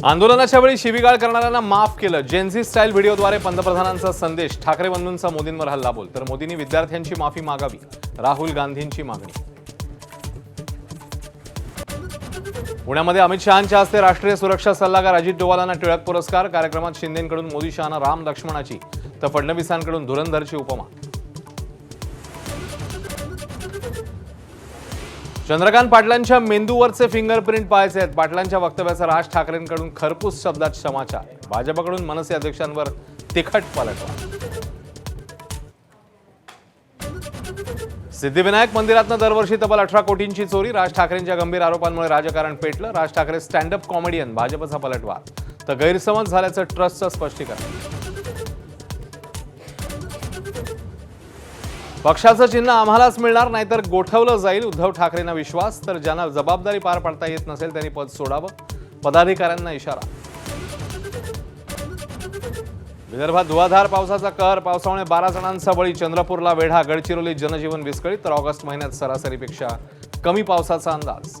आंदोलनाच्या वेळी शिवीगाळ करणाऱ्यांना माफ केलं. जेनझी स्टाईल व्हिडिओद्वारे पंतप्रधानांचा संदेश. ठाकरे बंधूंचा मोदींवर हल्लाबोल. तर मोदींनी विद्यार्थ्यांची माफी मागावी. राहुल गांधींची मागणी. पुण्यामध्ये अमित शहांच्या हस्ते राष्ट्रीय सुरक्षा सल्लागार अजित डोवालांना टिळक पुरस्कार. कार्यक्रमात शिंदेंकडून मोदी शहांना राम लक्ष्मणाची तर फडणवीसांकडून धुरंधरची उपमा. चंद्रकांत पाटलांच्या मेंदूवरचे फिंगरप्रिंट पाहायचे आहेत. पाटलांच्या वक्तव्याचा राज ठाकरेंकडून खरपूस शब्दात समाचार. भाजपकडून मनसे अध्यक्षांवर तिखट पलटवार. सिद्धिविनायक मंदिरातनं दरवर्षी तब्बल 18 कोटींची चोरी. राज ठाकरेंच्या गंभीर आरोपांमुळे राजकारण पेटलं. Raj Thackeray stand up comedian. भाजपचा पलटवार. तर गैरसमज झाल्याचं ट्रस्टचं स्पष्टीकरण. पक्षाचं चिन्ह आम्हालाच मिळणार, नाहीतर गोठवलं जाईल. उद्धव ठाकरेंना विश्वास. तर ज्यांना जबाबदारी पार पाडता येत नसेल त्यांनी पद सोडावं. पदाधिकाऱ्यांना इशारा. विदर्भात धुवाधार पावसाचा कहर. पावसामुळे 12 जणांचा बळी. चंद्रपूरला वेढा. गडचिरोलीत जनजीवन विस्कळीत. तर ऑगस्ट महिन्यात सरासरीपेक्षा कमी पावसाचा अंदाज.